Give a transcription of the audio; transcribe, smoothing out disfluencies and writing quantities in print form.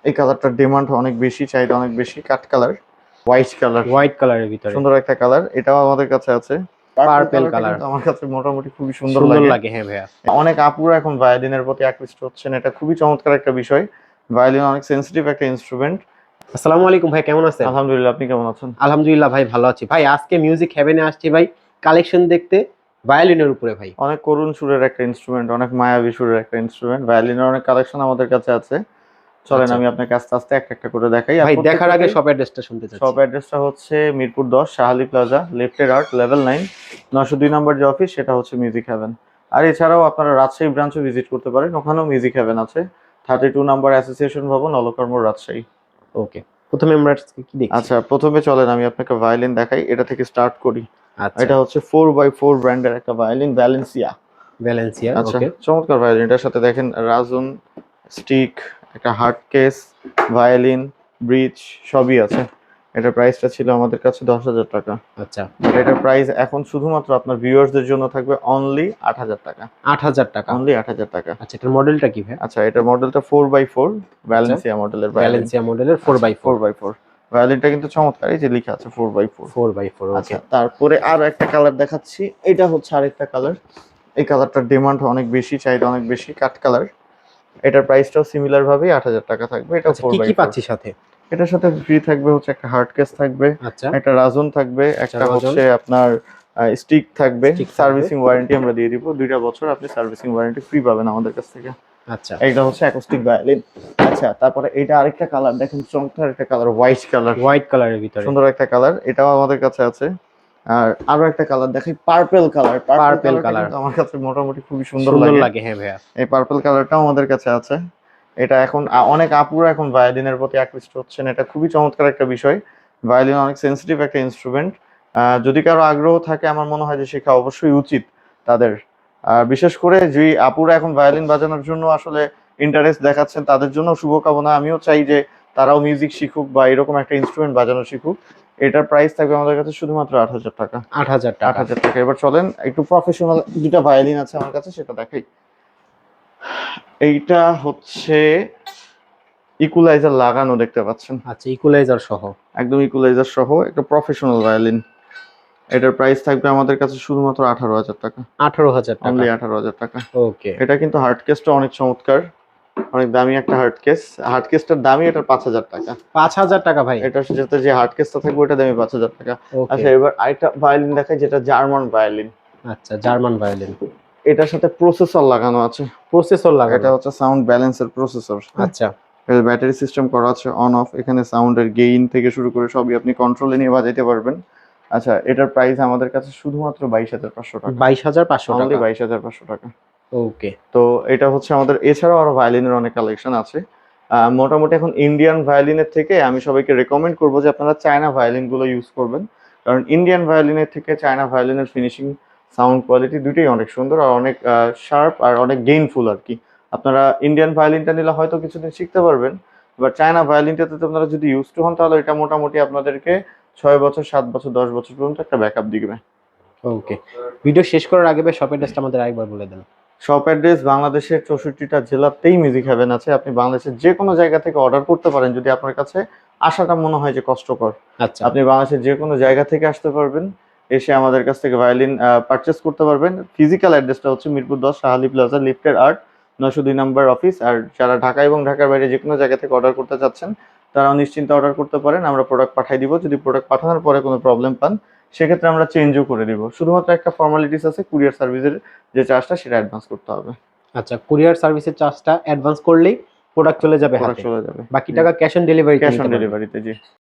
এই কালারটার ডিমান্ড অনেক বেশি, চাহিদা অনেক বেশি। কাট কালার, হোয়াইট কালারের ভিতরে সুন্দর একটা কালার, এটাও আমাদের কাছে আছে। পার্পল কালার, আমার কাছে মোটামুটি খুবই সুন্দর সুন্দর লাগে। লাগে। হ্যাঁ ভাইয়া, অনেক আপুরা এখন ভায়োলিনের প্রতি আকৃষ্ট হচ্ছেন, এটা খুবই চমৎকার একটা বিষয়। ভায়োলিন অনেক সেন্সিটিভ একটা ইনস্ট্রুমেন্ট। আসসালামু আলাইকুম ভাই, কেমন আছেন? আলহামদুলিল্লাহ, আপনি কেমন আছেন? আলহামদুলিল্লাহ ভাই, ভালো আছি ভাই। আজকে মিউজিক হেভেনে আসছি ভাই কালেকশন দেখতে, ভায়োলিনের উপরে ভাই। অনেক করুণ সুরের একটা ইনস্ট্রুমেন্ট, অনেক মায়াবী সুরের একটা ইনস্ট্রুমেন্ট। ভায়োলিনের অনেক কালেকশন আমাদের কাছে আছে। চলেন আচ্ছা আমি আপনাকে আস্তে আস্তে একটা একটা করে দেখাই। ভাই, দেখার আগে শপ অ্যাড্রেসটা শুনতে চাচ্ছি। শপ অ্যাড্রেসটা হচ্ছে মিরপুর 10 শাহালি প্লাজা, লেফটের আর্ট, লেভেল 9, 902 নম্বর যে অফিস, সেটা হচ্ছে মিউজিক হেভেন। আর এছাড়াও আপনারা রাজশাহী ব্রাঞ্চও ভিজিট করতে পারেন, ওখানেও মিউজিক হেভেন আছে। 32 নম্বর অ্যাসোসিয়েশন ভবন, অলকর্ম, রাজশাহী। ওকে, প্রথমে আমরা আজকে কি দেখছি? আচ্ছা, প্রথমে চলেন আমি আপনাকে ভায়োলিন দেখাই, এটা থেকে স্টার্ট করি। আচ্ছা, এটা হচ্ছে 4x4 ব্র্যান্ডের একটা ভায়োলিন, ভ্যালেন্সিয়া। ভ্যালেন্সিয়া। আচ্ছা, ওকে, চমৎকার ভায়োলিন। এটার সাথে দেখেন রাজুন, স্টিক, একটা হার্ড কেস, ভায়োলিন, ব্রিজ সবই আছে। এটার প্রাইসটা ছিল আমাদের কাছে 10,000 টাকা। আচ্ছা, এটার প্রাইস এখন শুধুমাত্র আপনার ভিউয়ার্সদের জন্য থাকবে অনলি 8,000 টাকা। 8,000 টাকা। অনলি 8,000 টাকা। আচ্ছা, এটার মডেলটা কি ভাই? আচ্ছা, এটার মডেলটা 4x4 ভ্যালেন্সিয়া মডেলের ভায়োলিন। ভ্যালেন্সিয়া মডেলের 4x4। 4x4 ভায়োলিনটা কিন্তু চমৎকার, এই যে লেখা আছে 4x4। 4x4। ওকে, আচ্ছা, তারপরে আরো একটা কালার দেখাচ্ছি। এটা হচ্ছে আরেকটা কালার। এই কালারটার ডিমান্ড অনেক বেশি, চাহিদা অনেক বেশি। কাট কালার। এটার প্রাইসটাও সিমিলার ভাবেই 8,000 টাকা থাকবে। এটা আচ্ছা, কি কি 4x4। পাচ্ছি সাথে? এটার সাথে ফ্রি থাকবে হচ্ছে একটা হার্ড কেস থাকবে, আচ্ছা, একটা রাজন থাকবে, একটা রাজন। হচ্ছে আপনার স্টিক থাকবে। Stick থাকবে। সার্ভিসিং ওয়ারেন্টি আমরা দিয়ে দিব, 2টা বছর আপনি সার্ভিসিং ওয়ারেন্টি ফ্রি পাবেন আমাদের কাছ থেকে। আচ্ছা, এইটা হচ্ছে অ্যাকোস্টিক ভায়োলিন। আচ্ছা, তারপরে এটা আরেকটা কালার দেখেন, চমৎকার একটা কালার, হোয়াইট কালার, হোয়াইট কালারের ভিতরে সুন্দর একটা কালার, এটাও আমাদের কাছে আছে। আর আরো একটা কালার দেখাই, পার্পল কালার। পার্পল কালার, কিন্তু আমার কাছে মোটামুটি খুবই সুন্দর সুন্দর লাগে। লাগে। হ্যাঁ ভাইয়া, এই পার্পল কালারটাও আমাদের কাছে আছে। এটা এখন অনেক আপুরা এখন ভায়োলিনের প্রতি আকৃষ্ট হচ্ছেন, এটা খুবই চমৎকার একটা বিষয়। ভায়োলিন অনেক সেন্সিটিভ একটা ইনস্ট্রুমেন্ট। যদি কারো আগ্রহ থাকে, আমার মনে হয় যে শেখা অবশ্যই উচিত তাদের। বিশেষ করে যে আপুরা এখন ভায়োলিন বাজানোর জন্য আসলে ইন্টারেস্ট দেখাচ্ছেন, তাদের জন্য শুভকামনা। আমিও চাই যে তারাও মিউজিক শিখুক বা এরকম একটা ইনস্ট্রুমেন্ট বাজানো শিখুক। এটার প্রাইস থাকবে আমাদের কাছে শুধুমাত্র 8,000 টাকা। 8,000 টাকা। 8,000 টাকা। এবার চলেন একটু প্রফেশনাল দুটা ভায়োলিন আছে আমার কাছে, সেটা দেখাই। এইটা হচ্ছে ইকুলাইজার লাগানো, দেখতে পাচ্ছেন, আচ্ছা, ইকুয়ালাইজার সহ। একদম ইকুলাইজার সহ একটা প্রফেশনাল ভায়োলিন। এটার প্রাইস থাকবে আমাদের কাছে শুধুমাত্র 18,000 টাকা। 18,000 টাকা। অনলি 18,000 টাকা। ওকে, এটা কিন্তু হার্ড কেসটা অনেক চমৎকার, অনেক দামি একটা হার্ড কেস। হার্ড কেসটার দামই এটার 5,000 টাকা। 5,000 টাকা ভাই। এটার সাথে যে হার্ড কেসটা থাকবে ওটা দামি 5,000 টাকা। ওকে, আচ্ছা, এবার আরেকটা ভায়োলিন দেখাই, যেটা জার্মান ভায়োলিন। আচ্ছা, জার্মান ভায়োলিন। এটার সাথে প্রসেসর লাগানো আছে। প্রসেসর এটা লাগানো। হচ্ছে সাউন্ড ব্যালেন্সের প্রসেসর। আচ্ছা, ব্যাটারি সিস্টেম করা আছে অন অফ, এখানে সাউন্ডের গেইন থেকে শুরু করে সবই আপনি কন্ট্রোলে নিয়ে বাজাইতে পারবেন। আচ্ছা, এটার প্রাইস আমাদের কাছে শুধুমাত্র 22,500 টাকা। 22,500 অনলি টাকা। 22,500 টাকা। ওকে, তো এটা হচ্ছে আমাদের, এছাড়াও আরো ভায়োলিনের অনেক কালেকশন আছে। মোটামুটি এখন ইন্ডিয়ান ভায়োলিনের থেকে আমি সবাইকে রেকমেন্ড করবো যে আপনারা চায়না ভায়োলিন গুলো ইউজ করবেন, কারণ ইন্ডিয়ান ভায়োলিনের থেকে চায়না ভায়োলিনের ফিনিশিং, সাউন্ড কোয়ালিটি দুটোই অনেক সুন্দর আর অনেক শার্প আর অনেক গেইনফুল আর কি। আপনারা ইন্ডিয়ান ভায়োলিনটা নিলে হয়তো কিছুদিন শিখতে পারবেন, বাট চায়না ভায়োলিনটাতে আপনারা যদি ইউজ টু হন, তাহলে এটা মোটামুটি আপনাদেরকে 6 বছর, 7 বছর, 10 বছর পর্যন্ত একটা ব্যাকআপ দিবে। ওকে। ভিডিও শেষ করার আগে ভাই শপ অ্যাড্রেসটা আমাদের আরেকবার বলে দেন। শপ অ্যাড্রেস বাংলাদেশের 64টা জেলাতেই মিউজিক হেভেন আছে। আপনি বাংলাদেশের যে কোনো জায়গা থেকে অর্ডার করতে পারেন, যদি আপনার কাছে আসাটা মনে হয় যে কষ্টকর। আচ্ছা, আপনি বাংলাদেশের যে কোনো জায়গা থেকে আসতে পারবেন, এসে আমাদের কাছ থেকে ভায়োলিন পারচেস করতে পারবেন। ফিজিক্যাল অ্যাড্রেসটা হচ্ছে মিরপুর 10 শাহালি প্লাজা, লিফটের আর্ট, 902 নম্বর অফিস। আর যারা ঢাকা এবং ঢাকার বাইরে যে কোনো জায়গা থেকে অর্ডার করতে চাচ্ছেন, তারাও নিশ্চিন্তে অর্ডার করতে পারেন। আমরা প্রোডাক্ট পাঠিয়ে দিব। যদি প্রোডাক্ট পাঠানোর পরে কোনো প্রবলেম পান, সেক্ষেত্রে আমরা চেঞ্জও করে দিব। শুধুমাত্র একটা ফর্মালিটিস আছে, কুরিয়ার সার্ভিসের যে চার্জটা সেটা অ্যাডভান্স করতে হবে। আচ্ছা, কুরিয়ার সার্ভিসের চার্জটা অ্যাডভান্স করলেই প্রোডাক্ট চলে যাবে প্রোডাক্ট হাতে। চলে যাবে। বাকি টাকা cash on delivery. Cash on ডেলিভারিতে, জি।